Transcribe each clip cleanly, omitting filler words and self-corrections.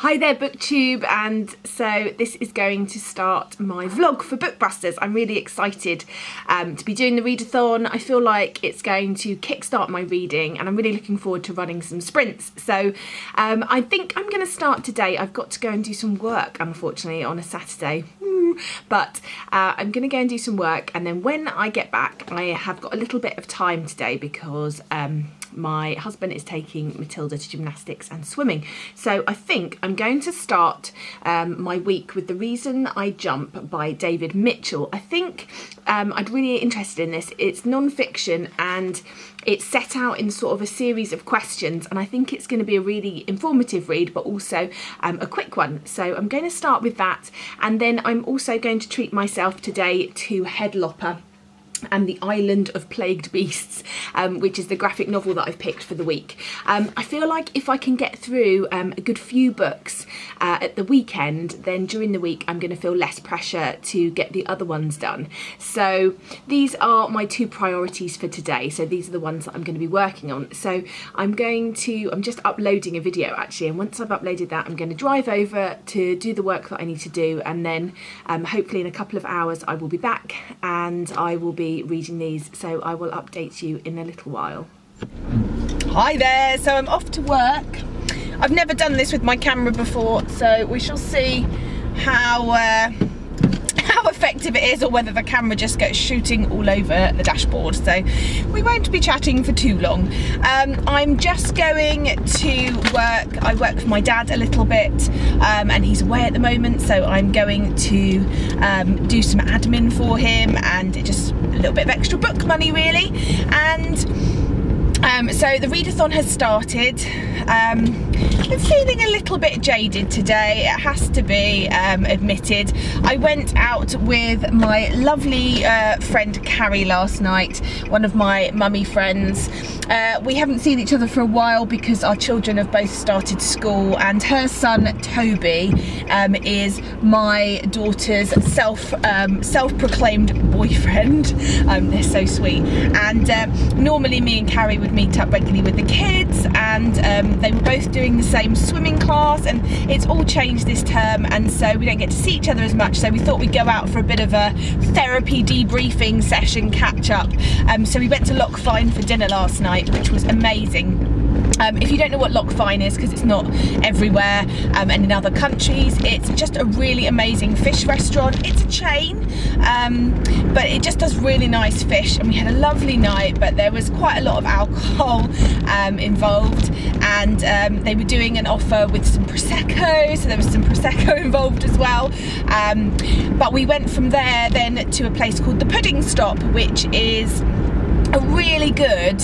Hi there BookTube, and so this is going to start my vlog for Bookbusters. I'm really excited to be doing the readathon. I feel like it's going to kickstart my reading and I'm really looking forward to running some sprints. So I think I'm going to start today. I've got to go and do some work, unfortunately, on a Saturday. But I'm going to go and do some work, and then when I get back I have got a little bit of time today because my husband is taking Matilda to gymnastics and swimming. So I think I'm going to start my week with The Reason I Jump by David Mitchell. I think I'd really interested in this. It's non-fiction and it's set out in sort of a series of questions, and I think it's going to be a really informative read, but also a quick one. So I'm going to start with that, and then I'm also going to treat myself today to Headlopper and the Island of Plagued Beasts, which is the graphic novel that I've picked for the week. I feel like if I can get through a good few books at the weekend, then during the week I'm going to feel less pressure to get the other ones done. So these are my two priorities for today. So these are the ones that I'm going to be working on. So I'm just uploading a video actually, and once I've uploaded that I'm going to drive over to do the work that I need to do, and then hopefully in a couple of hours I will be back and I will be reading these, so I will update you in a little while. Hi there, so I'm off to work. I've never done this with my camera before, so we shall see how effective it is, or whether the camera just goes shooting all over the dashboard. So we won't be chatting for too long. I'm just going to work. I work for my dad a little bit, and he's away at the moment, so I'm going to do some admin for him, and just a little bit of extra book money really. And so the readathon has started. I'm feeling a little bit jaded today, it has to be admitted. I went out with my lovely friend Carrie last night, one of my mummy friends. We haven't seen each other for a while because our children have both started school, and her son Toby is my daughter's self-proclaimed boyfriend. They're so sweet, and normally me and Carrie would meet up regularly with the kids, and they were both doing the same swimming class, and it's all changed this term, and so we don't get to see each other as much, so we thought we'd go out for a bit of a therapy debriefing session catch up. So we went to Loch Fyne for dinner last night, which was amazing. If you don't know what Loch Fyne is, because it's not everywhere and in other countries, it's just a really amazing fish restaurant. It's a chain, but it just does really nice fish, and we had a lovely night, but there was quite a lot of alcohol involved, and they were doing an offer with some Prosecco, so there was some Prosecco involved as well. But we went from there then to a place called the Pudding Stop, which is a really good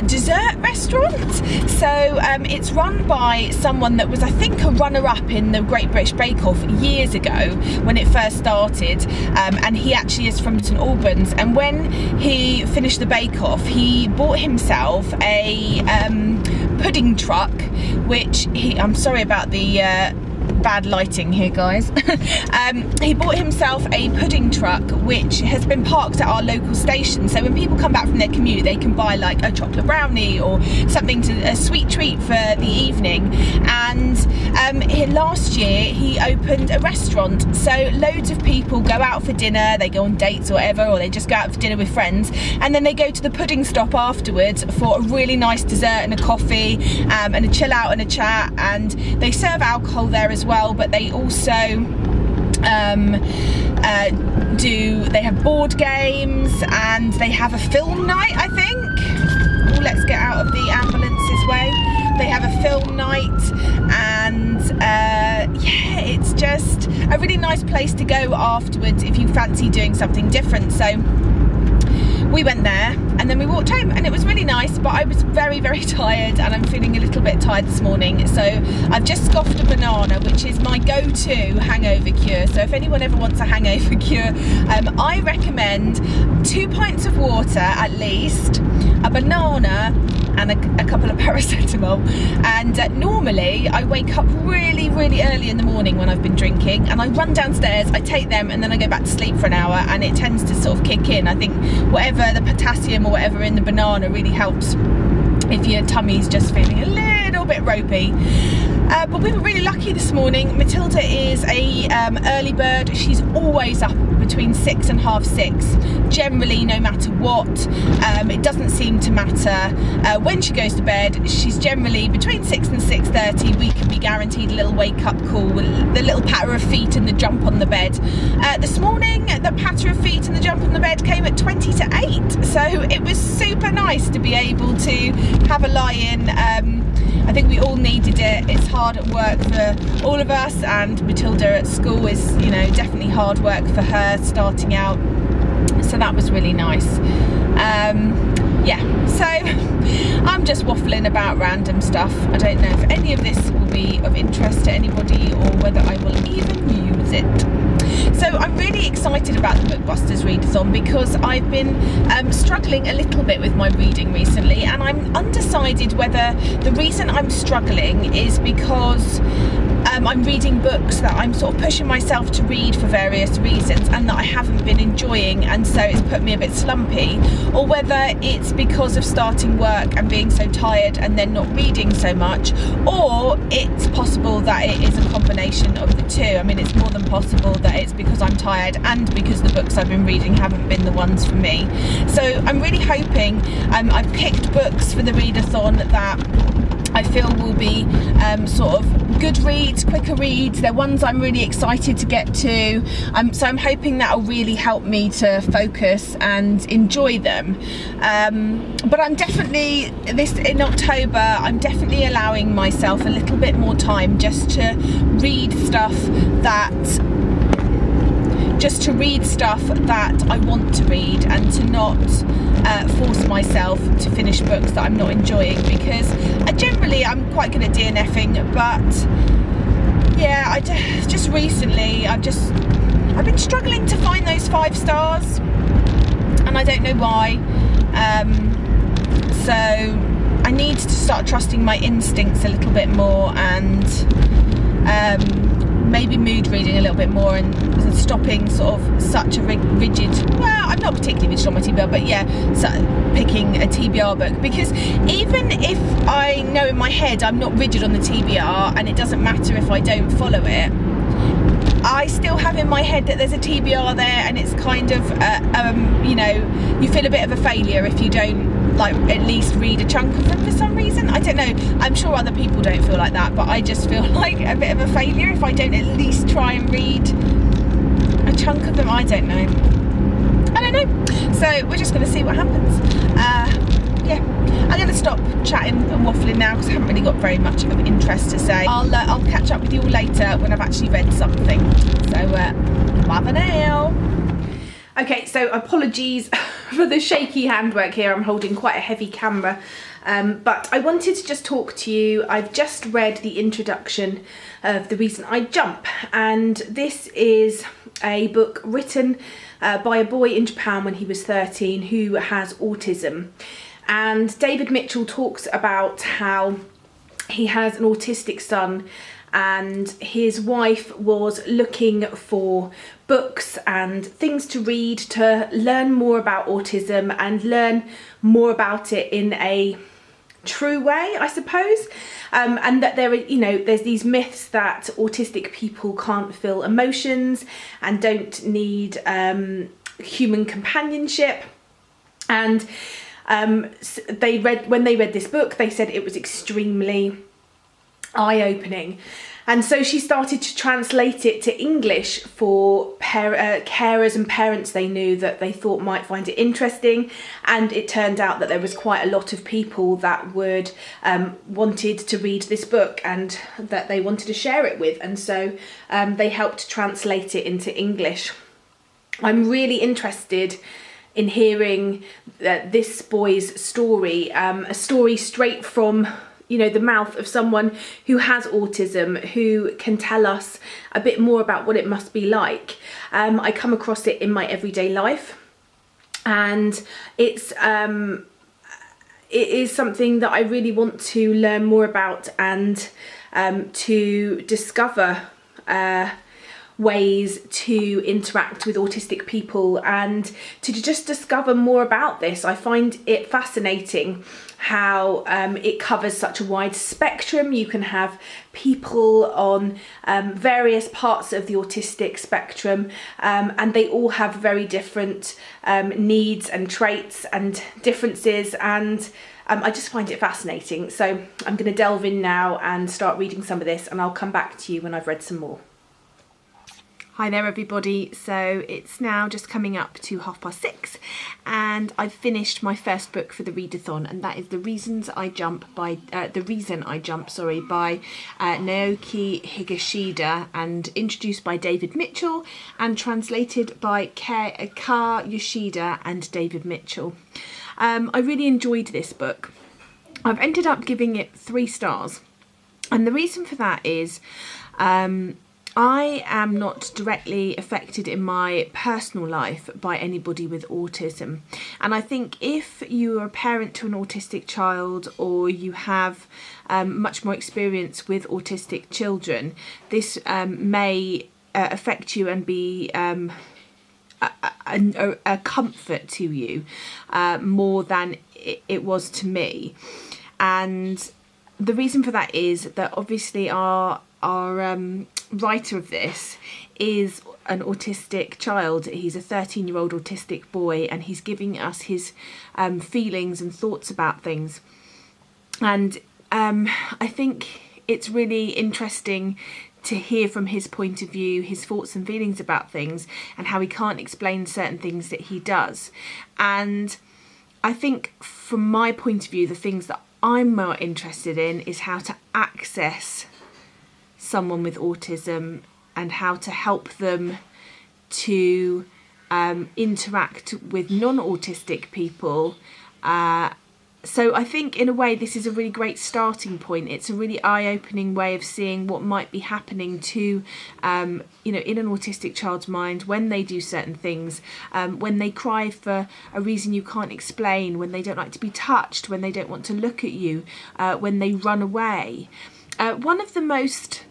dessert restaurant. So it's run by someone that was, I think, a runner-up in the Great British Bake Off years ago when it first started, and he actually is from St Albans, and when he finished the Bake Off he bought himself a pudding truck, which I'm sorry about the bad lighting here, guys. He bought himself a pudding truck which has been parked at our local station, so when people come back from their commute they can buy like a chocolate brownie or something, a sweet treat for the evening. And last year he opened a restaurant, so loads of people go out for dinner, they go on dates or whatever, or they just go out for dinner with friends, and then they go to the Pudding Stop afterwards for a really nice dessert and a coffee, and a chill out and a chat, and they serve alcohol there as well, but they also they have board games, and they have a film night, I think. Oh, let's get out of the ambulance's way. They have a film night, and yeah, it's just a really nice place to go afterwards if you fancy doing something different. So we went there, and then we walked home, and it was really nice, but I was very, very tired, and I'm feeling a little bit tired this morning, so I've just scoffed a banana, which is my go-to hangover cure. So if anyone ever wants a hangover cure, I recommend 2 pints of water at least, a banana, and a couple of paracetamol. And normally I wake up really, really early in the morning when I've been drinking, and I run downstairs, I take them, and then I go back to sleep for an hour, and it tends to sort of kick in. I think whatever the potassium or whatever in the banana really helps if your tummy's just feeling a little bit ropey. But we were really lucky this morning. Matilda is a early bird. She's always up between 6 and half 6, generally, no matter what. It doesn't seem to matter when she goes to bed. She's generally between 6 and 6:30. We can be guaranteed a little wake up call with the little patter of feet and the jump on the bed. This morning the patter of feet and the jump on the bed came at 20 to 8, so it was super nice to be able to have a lie in. I think we all needed it. It's hard at work for all of us, and Matilda at school is, you know, definitely hard work for her starting out, so that was really nice. Yeah, so I'm just waffling about random stuff. I don't know if any of this will be of interest to anybody or whether I will even use it. So I'm really excited about the Bookbusters readathon because I've been struggling a little bit with my reading recently, and I'm undecided whether the reason I'm struggling is because I'm reading books that I'm sort of pushing myself to read for various reasons and that I haven't been enjoying, and so it's put me a bit slumpy, or whether it's because of starting work and being so tired and then not reading so much, or it's possible that it is a combination of the two. I mean, it's more than possible that it's because I'm tired and because the books I've been reading haven't been the ones for me. So I'm really hoping I've picked books for the readathon that I feel will be sort of good reads, quicker reads. They're ones I'm really excited to get to. So I'm hoping that'll really help me to focus and enjoy them. But I'm definitely, in October, I'm definitely allowing myself a little bit more time just to read stuff that I want to read, and to not force myself to finish books that I'm not enjoying, because generally I'm quite good at DNFing, but yeah, I just recently I've been struggling to find those 5 stars, and I don't know why. So I need to start trusting my instincts a little bit more, and maybe mood reading a little bit more, and stopping sort of such a rigid, well, I'm not particularly rigid on my TBR, but yeah, so picking a TBR book, because even if I know in my head I'm not rigid on the TBR and it doesn't matter if I don't follow it, I still have in my head that there's a TBR there, and it's kind of you know, you feel a bit of a failure if you don't like at least read a chunk of them for some reason. I don't know, I'm sure other people don't feel like that, but I just feel like a bit of a failure if I don't at least try and read a chunk of them. I don't know, so we're just going to see what happens. Yeah, I'm going to stop chatting and waffling now because I haven't really got very much of interest to say. I'll catch up with you all later when I've actually read something, so bye for now. Okay, so apologies for the shaky handwork here. I'm holding quite a heavy camera, but I wanted to just talk to you. I've just read the introduction of The Reason I Jump, and this is a book written by a boy in Japan when he was 13 who has autism. And David Mitchell talks about how he has an autistic son, and his wife was looking for books and things to read to learn more about autism and learn more about it in a true way, I suppose, and that there are, you know, there's these myths that autistic people can't feel emotions and don't need human companionship. And when they read this book, they said it was extremely eye-opening, and so she started to translate it to English for carers and parents they knew that they thought might find it interesting. And it turned out that there was quite a lot of people that would wanted to read this book and that they wanted to share it with, and so they helped translate it into English. I'm really interested in hearing this boy's story, a story straight from, you know, the mouth of someone who has autism, who can tell us a bit more about what it must be like. I come across it in my everyday life, and it is something that I really want to learn more about and to discover ways to interact with autistic people and to just discover more about this. I find it fascinating how it covers such a wide spectrum. You can have people on various parts of the autistic spectrum, and they all have very different needs and traits and differences, and I just find it fascinating. So I'm going to delve in now and start reading some of this, and I'll come back to you when I've read some more. Hi there everybody, so it's now just coming up to 6:30 and I've finished my first book for the readathon, and that is The Reason I Jump by Naoki Higashida, and introduced by David Mitchell and translated by Ka Yoshida and David Mitchell. I really enjoyed this book. I've ended up giving it 3 stars, and the reason for that is I am not directly affected in my personal life by anybody with autism, and I think if you are a parent to an autistic child, or you have much more experience with autistic children, this may affect you and be a comfort to you more than it was to me. And the reason for that is that obviously our writer of this is an autistic child. He's a 13-year-old autistic boy, and he's giving us his feelings and thoughts about things. And I think it's really interesting to hear from his point of view, his thoughts and feelings about things, and how he can't explain certain things that he does. And I think from my point of view, the things that I'm more interested in is how to access someone with autism and how to help them to interact with non-autistic people. So I think in a way this is a really great starting point. It's a really eye-opening way of seeing what might be happening to, in an autistic child's mind when they do certain things, when they cry for a reason you can't explain, when they don't like to be touched, when they don't want to look at you, when they run away. One of the most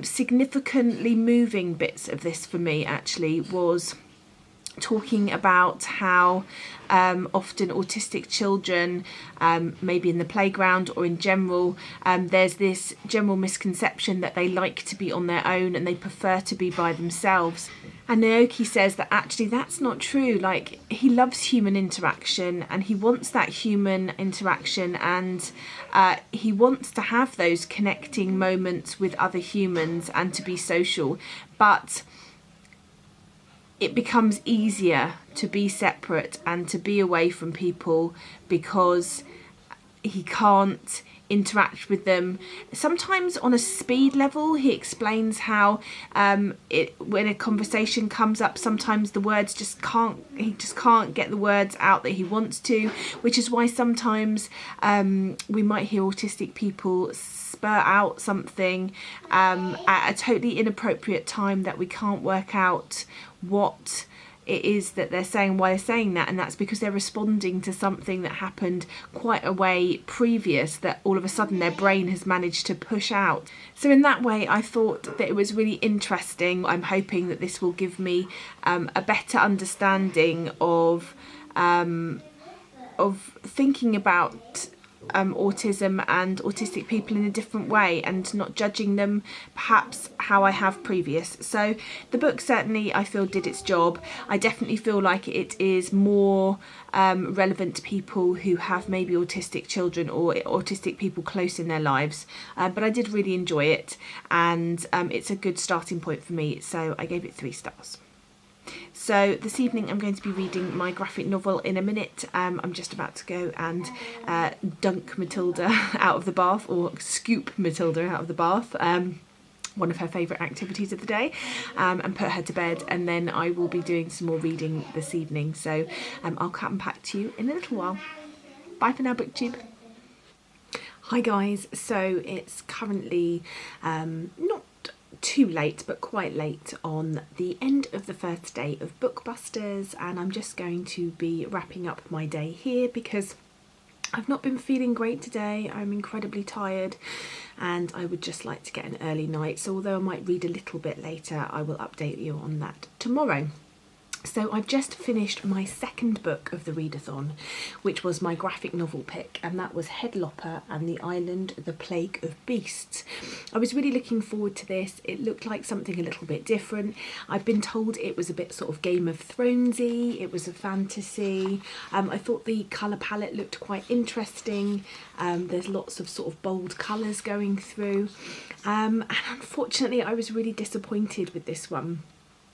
significantly moving bits of this for me actually was talking about how often autistic children, maybe in the playground or in general, there's this general misconception that they like to be on their own and they prefer to be by themselves. And Naoki says that actually that's not true. Like, he loves human interaction and he wants that human interaction, and he wants to have those connecting moments with other humans and to be social, but it becomes easier to be separate and to be away from people because he can't interact with them. Sometimes on a speed level, he explains how when a conversation comes up, sometimes the words he just can't get the words out that he wants to, which is why sometimes we might hear autistic people spur out something at a totally inappropriate time that we can't work out what it is that they're saying, why they're saying that, and that's because they're responding to something that happened quite a way previous that all of a sudden their brain has managed to push out. So in that way I thought that it was really interesting. I'm hoping that this will give me a better understanding of thinking about autism and autistic people in a different way, and not judging them perhaps how I have previous. So the book certainly, I feel, did its job. I definitely feel like it is more relevant to people who have maybe autistic children or autistic people close in their lives, but I did really enjoy it, and it's a good starting point for me, so I gave it 3 stars. So this evening I'm going to be reading my graphic novel in a minute. I'm just about to go and dunk Matilda out of the bath, or scoop Matilda out of the bath, one of her favourite activities of the day, and put her to bed, and then I will be doing some more reading this evening. So I'll come back to you in a little while. Bye for now, BookTube. Hi guys, so it's currently not too late, but quite late on the end of the first day of Bookbusters, and I'm just going to be wrapping up my day here because I've not been feeling great today. I'm incredibly tired and I would just like to get an early night. So although I might read a little bit later, I will update you on that tomorrow. So I've just finished my second book of the readathon, which was my graphic novel pick, and that was Headlopper and the Island, the Plague of Beasts. I was really looking forward to this. It looked like something a little bit different. I've been told it was a bit sort of Game of Thronesy, it was a fantasy. I thought the colour palette looked quite interesting. There's lots of sort of bold colours going through. And unfortunately, I was really disappointed with this one.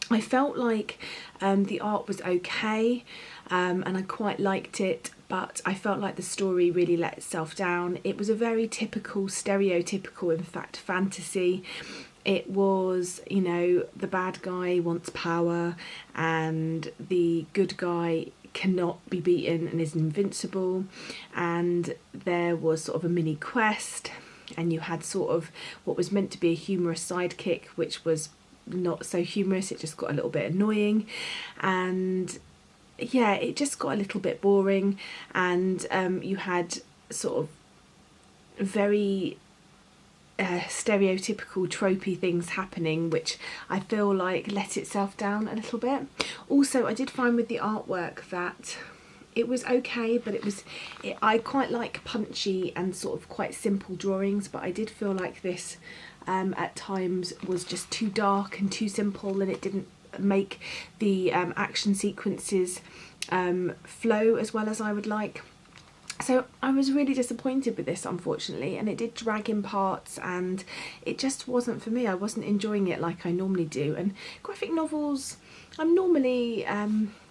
I felt like the art was okay and I quite liked it, but I felt like the story really let itself down. It was a very typical, stereotypical, in fact, fantasy. It was, you know, the bad guy wants power and the good guy cannot be beaten and is invincible, and there was sort of a mini quest, and you had sort of what was meant to be a humorous sidekick, which was not so humorous. It just got a little bit annoying, and yeah, it just got a little bit boring, and you had sort of very stereotypical tropey things happening, which I feel like let itself down a little bit. Also, I did find with the artwork that it was okay, but I quite like punchy and sort of quite simple drawings, but I did feel like this at times was just too dark and too simple, and it didn't make the action sequences flow as well as I would like. So I was really disappointed with this, unfortunately, and it did drag in parts and it just wasn't for me. I wasn't enjoying it like I normally do. And graphic novels, I'm normally,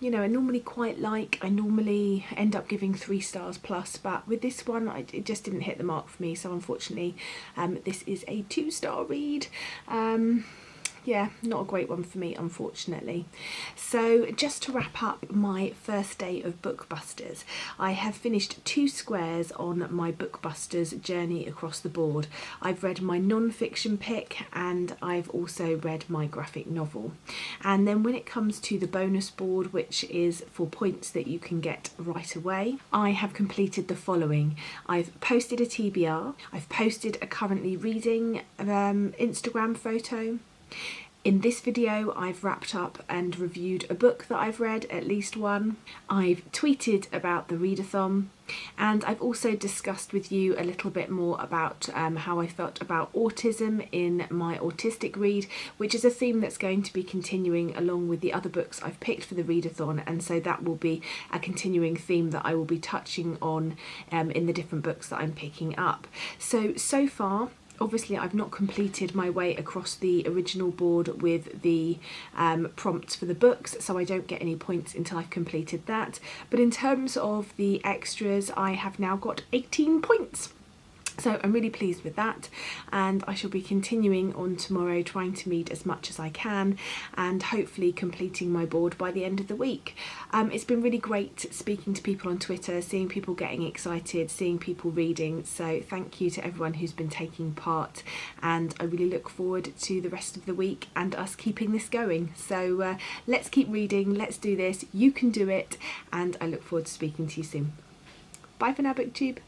you know, I normally quite like. I normally end up giving 3 stars plus, but with this one, it just didn't hit the mark for me. So unfortunately, this is a 2-star read. Yeah, not a great one for me, unfortunately. So just to wrap up my first day of Bookbusters, I have finished 2 squares on my Bookbusters journey across the board. I've read my non-fiction pick and I've also read my graphic novel. And then when it comes to the bonus board, which is for points that you can get right away, I have completed the following. I've posted a TBR, I've posted a currently reading Instagram photo. In this video, I've wrapped up and reviewed a book that I've read, at least one. I've tweeted about the readathon, and I've also discussed with you a little bit more about how I felt about autism in my autistic read, which is a theme that's going to be continuing along with the other books I've picked for the readathon, and so that will be a continuing theme that I will be touching on in the different books that I'm picking up. So far, obviously I've not completed my way across the original board with the prompts for the books, so I don't get any points until I've completed that. But in terms of the extras, I have now got 18 points. So I'm really pleased with that, and I shall be continuing on tomorrow, trying to read as much as I can and hopefully completing my board by the end of the week. It's been really great speaking to people on Twitter, seeing people getting excited, seeing people reading, so thank you to everyone who's been taking part, and I really look forward to the rest of the week and us keeping this going. So let's keep reading, let's do this, you can do it, and I look forward to speaking to you soon. Bye for now, BookTube.